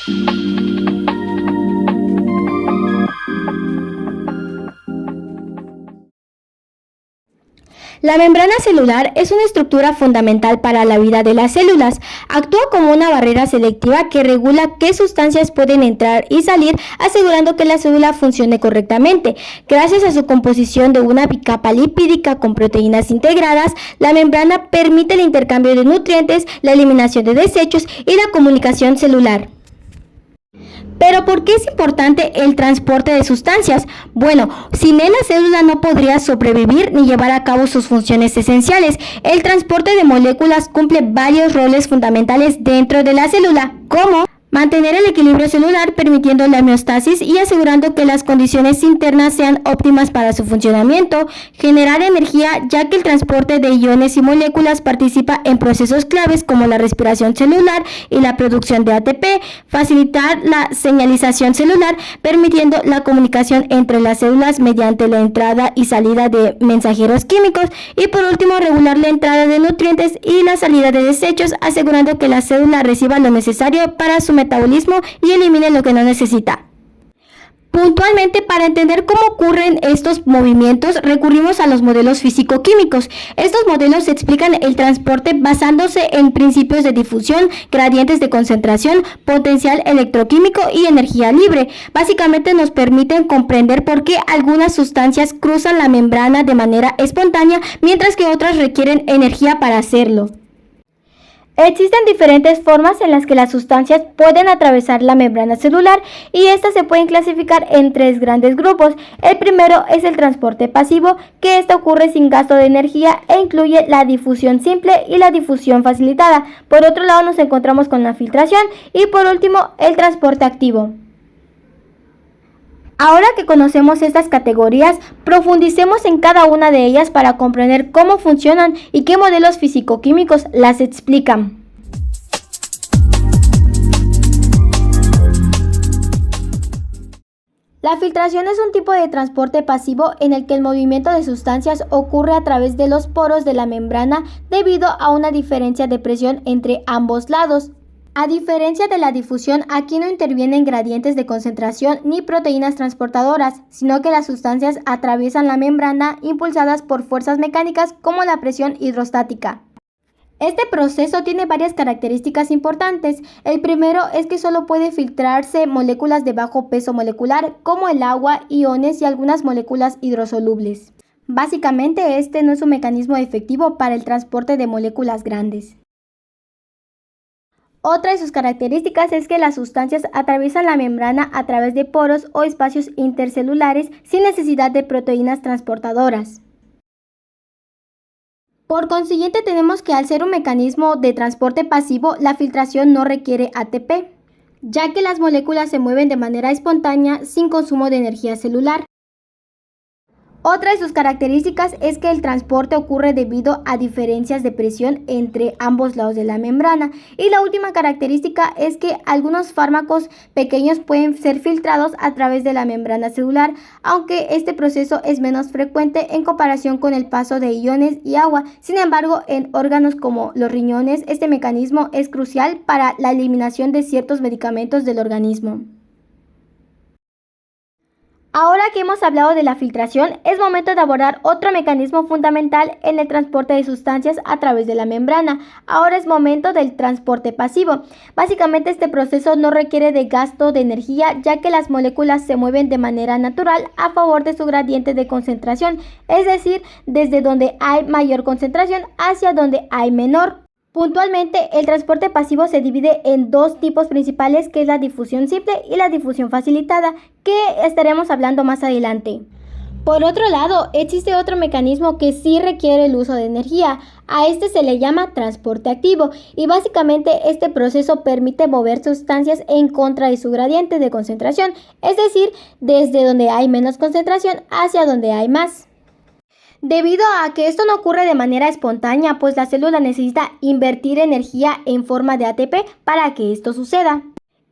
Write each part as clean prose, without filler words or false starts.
La membrana celular es una estructura fundamental para la vida de las células. Actúa como una barrera selectiva que regula qué sustancias pueden entrar y salir, asegurando que la célula funcione correctamente. Gracias a su composición de una bicapa lipídica con proteínas integradas, la membrana permite el intercambio de nutrientes, la eliminación de desechos y la comunicación celular. ¿Pero por qué es importante el transporte de sustancias? Bueno, sin él la célula no podría sobrevivir ni llevar a cabo sus funciones esenciales. El transporte de moléculas cumple varios roles fundamentales dentro de la célula, como mantener el equilibrio celular permitiendo la homeostasis y asegurando que las condiciones internas sean óptimas para su funcionamiento, generar energía ya que el transporte de iones y moléculas participa en procesos claves como la respiración celular y la producción de ATP, facilitar la señalización celular permitiendo la comunicación entre las células mediante la entrada y salida de mensajeros químicos y por último regular la entrada de nutrientes y la salida de desechos asegurando que la célula reciba lo necesario para su metabolismo y elimine lo que no necesita. Puntualmente, para entender cómo ocurren estos movimientos, recurrimos a los modelos físico-químicos. Estos modelos explican el transporte basándose en principios de difusión, gradientes de concentración, potencial electroquímico y energía libre. Básicamente nos permiten comprender por qué algunas sustancias cruzan la membrana de manera espontánea, mientras que otras requieren energía para hacerlo. Existen diferentes formas en las que las sustancias pueden atravesar la membrana celular y estas se pueden clasificar en tres grandes grupos. El primero es el transporte pasivo, que esto ocurre sin gasto de energía e incluye la difusión simple y la difusión facilitada. Por otro lado nos encontramos con la filtración y por último el transporte activo. Ahora que conocemos estas categorías, profundicemos en cada una de ellas para comprender cómo funcionan y qué modelos físico-químicos las explican. La filtración es un tipo de transporte pasivo en el que el movimiento de sustancias ocurre a través de los poros de la membrana debido a una diferencia de presión entre ambos lados. A diferencia de la difusión, aquí no intervienen gradientes de concentración ni proteínas transportadoras, sino que las sustancias atraviesan la membrana impulsadas por fuerzas mecánicas como la presión hidrostática. Este proceso tiene varias características importantes. El primero es que solo puede filtrarse moléculas de bajo peso molecular, como el agua, iones y algunas moléculas hidrosolubles. Básicamente, este no es un mecanismo efectivo para el transporte de moléculas grandes. Otra de sus características es que las sustancias atraviesan la membrana a través de poros o espacios intercelulares sin necesidad de proteínas transportadoras. Por consiguiente, tenemos que al ser un mecanismo de transporte pasivo, la filtración no requiere ATP, ya que las moléculas se mueven de manera espontánea sin consumo de energía celular. Otra de sus características es que el transporte ocurre debido a diferencias de presión entre ambos lados de la membrana. Y la última característica es que algunos fármacos pequeños pueden ser filtrados a través de la membrana celular, aunque este proceso es menos frecuente en comparación con el paso de iones y agua. Sin embargo, en órganos como los riñones, este mecanismo es crucial para la eliminación de ciertos medicamentos del organismo. Ahora que hemos hablado de la filtración, es momento de abordar otro mecanismo fundamental en el transporte de sustancias a través de la membrana. Ahora es momento del transporte pasivo. Básicamente este proceso no requiere de gasto de energía, ya que las moléculas se mueven de manera natural a favor de su gradiente de concentración, es decir, desde donde hay mayor concentración hacia donde hay menor. Puntualmente, el transporte pasivo se divide en dos tipos principales, que es la difusión simple y la difusión facilitada, que estaremos hablando más adelante. Por otro lado, existe otro mecanismo que sí requiere el uso de energía. A este se le llama transporte activo y básicamente este proceso permite mover sustancias en contra de su gradiente de concentración, es decir, desde donde hay menos concentración hacia donde hay más. Debido a que esto no ocurre de manera espontánea, pues la célula necesita invertir energía en forma de ATP para que esto suceda.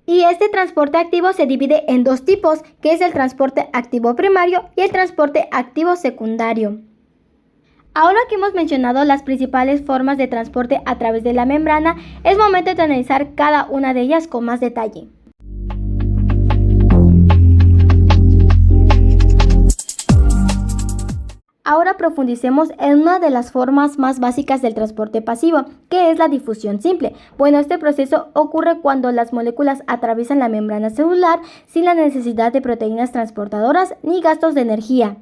Y este transporte activo se divide en dos tipos, que es el transporte activo primario y el transporte activo secundario. Ahora que hemos mencionado las principales formas de transporte a través de la membrana, es momento de analizar cada una de ellas con más detalle. Ahora profundicemos en una de las formas más básicas del transporte pasivo, que es la difusión simple. Bueno, este proceso ocurre cuando las moléculas atraviesan la membrana celular sin la necesidad de proteínas transportadoras ni gastos de energía.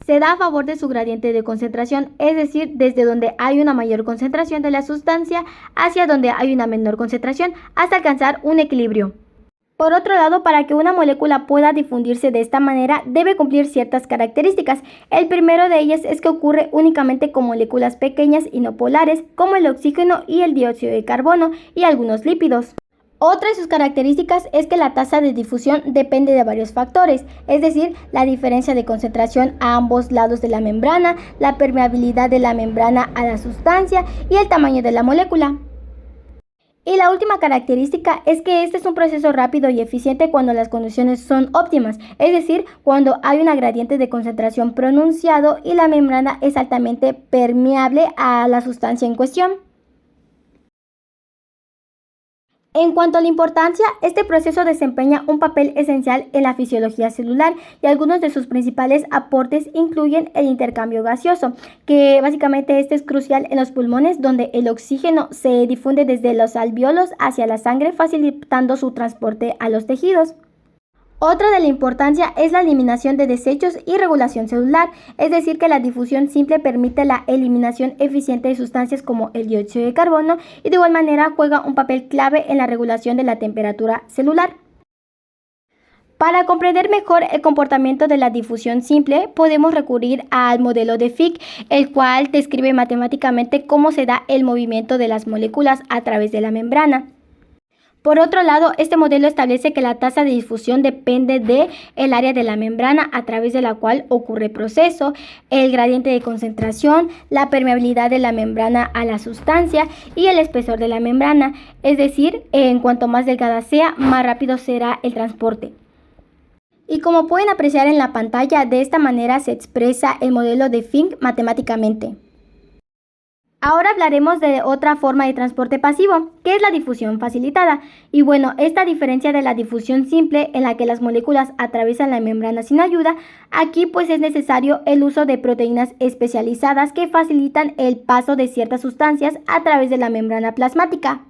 Se da a favor de su gradiente de concentración, es decir, desde donde hay una mayor concentración de la sustancia hacia donde hay una menor concentración hasta alcanzar un equilibrio. Por otro lado, para que una molécula pueda difundirse de esta manera, debe cumplir ciertas características. El primero de ellas es que ocurre únicamente con moléculas pequeñas y no polares, como el oxígeno y el dióxido de carbono y algunos lípidos. Otra de sus características es que la tasa de difusión depende de varios factores, es decir, la diferencia de concentración a ambos lados de la membrana, la permeabilidad de la membrana a la sustancia y el tamaño de la molécula. Y la última característica es que este es un proceso rápido y eficiente cuando las condiciones son óptimas, es decir, cuando hay una gradiente de concentración pronunciado y la membrana es altamente permeable a la sustancia en cuestión. En cuanto a la importancia, este proceso desempeña un papel esencial en la fisiología celular y algunos de sus principales aportes incluyen el intercambio gaseoso, que básicamente este es crucial en los pulmones donde el oxígeno se difunde desde los alvéolos hacia la sangre facilitando su transporte a los tejidos. Otra de la importancia es la eliminación de desechos y regulación celular, es decir, que la difusión simple permite la eliminación eficiente de sustancias como el dióxido de carbono y de igual manera juega un papel clave en la regulación de la temperatura celular. Para comprender mejor el comportamiento de la difusión simple, podemos recurrir al modelo de Fick, el cual describe matemáticamente cómo se da el movimiento de las moléculas a través de la membrana. Por otro lado, este modelo establece que la tasa de difusión depende del área de la membrana a través de la cual ocurre el proceso, el gradiente de concentración, la permeabilidad de la membrana a la sustancia y el espesor de la membrana, es decir, en cuanto más delgada sea, más rápido será el transporte. Y como pueden apreciar en la pantalla, de esta manera se expresa el modelo de Fick matemáticamente. Ahora hablaremos de otra forma de transporte pasivo, que es la difusión facilitada. Y bueno, esta diferencia de la difusión simple, en la que las moléculas atraviesan la membrana sin ayuda, aquí pues es necesario el uso de proteínas especializadas que facilitan el paso de ciertas sustancias a través de la membrana plasmática.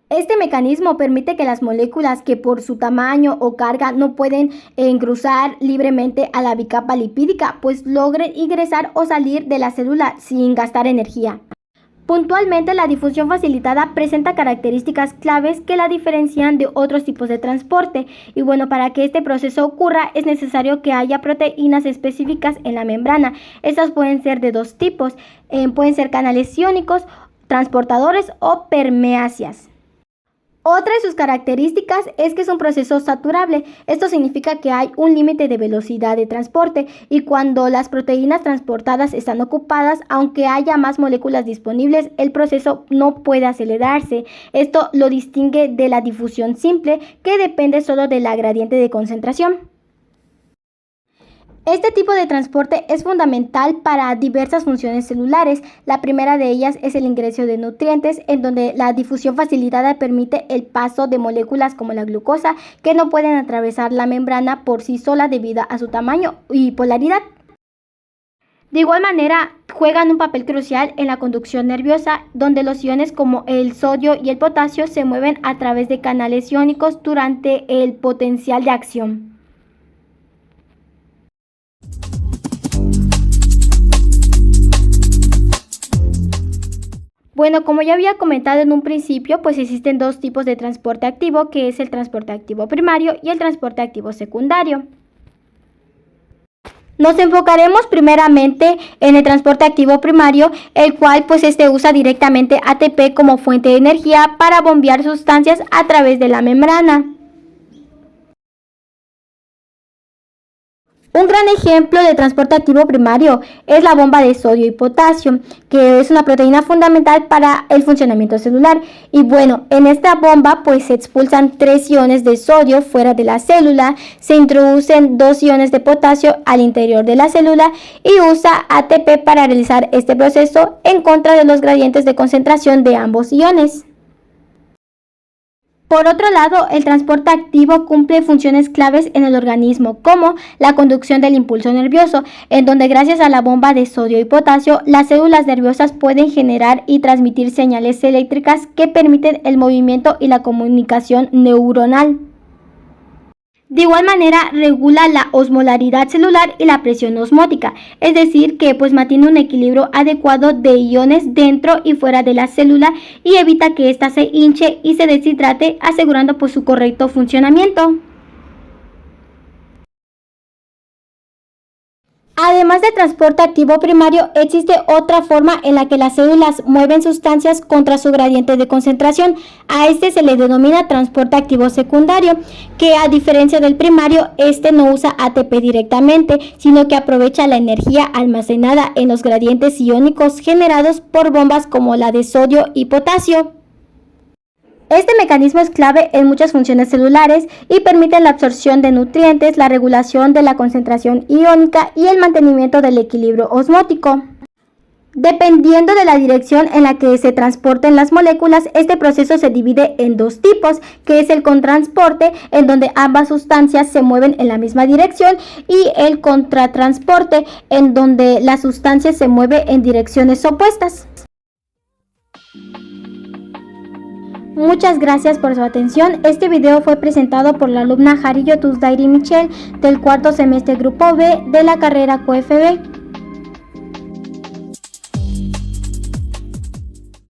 Este mecanismo permite que las moléculas que por su tamaño o carga no pueden cruzar libremente a la bicapa lipídica, pues logren ingresar o salir de la célula sin gastar energía. Puntualmente, la difusión facilitada presenta características claves que la diferencian de otros tipos de transporte. Y bueno, para que este proceso ocurra es necesario que haya proteínas específicas en la membrana. Estas pueden ser de dos tipos, pueden ser canales iónicos, transportadores o permeáceas. Otra de sus características es que es un proceso saturable. Esto significa que hay un límite de velocidad de transporte y cuando las proteínas transportadas están ocupadas, aunque haya más moléculas disponibles, el proceso no puede acelerarse. Esto lo distingue de la difusión simple, que depende solo de la gradiente de concentración. Este tipo de transporte es fundamental para diversas funciones celulares. La primera de ellas es el ingreso de nutrientes, en donde la difusión facilitada permite el paso de moléculas como la glucosa, que no pueden atravesar la membrana por sí sola debido a su tamaño y polaridad. De igual manera, juegan un papel crucial en la conducción nerviosa, donde los iones como el sodio y el potasio se mueven a través de canales iónicos durante el potencial de acción. Bueno, como ya había comentado en un principio, pues existen dos tipos de transporte activo, que es el transporte activo primario y el transporte activo secundario. Nos enfocaremos primeramente en el transporte activo primario, el cual pues usa directamente ATP como fuente de energía para bombear sustancias a través de la membrana. Un gran ejemplo de transporte activo primario es la bomba de sodio y potasio, que es una proteína fundamental para el funcionamiento celular. Y bueno, en esta bomba pues se expulsan 3 iones de sodio fuera de la célula, se introducen 2 iones de potasio al interior de la célula y usa ATP para realizar este proceso en contra de los gradientes de concentración de ambos iones. Por otro lado, el transporte activo cumple funciones claves en el organismo, como la conducción del impulso nervioso, en donde gracias a la bomba de sodio y potasio, las células nerviosas pueden generar y transmitir señales eléctricas que permiten el movimiento y la comunicación neuronal. De igual manera, regula la osmolaridad celular y la presión osmótica, es decir, que mantiene un equilibrio adecuado de iones dentro y fuera de la célula y evita que ésta se hinche y se deshidrate, asegurando su correcto funcionamiento. Además del transporte activo primario, existe otra forma en la que las células mueven sustancias contra su gradiente de concentración. A este se le denomina transporte activo secundario, que a diferencia del primario, este no usa ATP directamente, sino que aprovecha la energía almacenada en los gradientes iónicos generados por bombas como la de sodio y potasio. Este mecanismo es clave en muchas funciones celulares y permite la absorción de nutrientes, la regulación de la concentración iónica y el mantenimiento del equilibrio osmótico. Dependiendo de la dirección en la que se transporten las moléculas, este proceso se divide en dos tipos, que es el contransporte, en donde ambas sustancias se mueven en la misma dirección, y el contratransporte, en donde la sustancia se mueve en direcciones opuestas. Muchas gracias por su atención. Este video fue presentado por la alumna Jarillo Tusdairi Michelle del cuarto semestre Grupo B de la carrera QFB.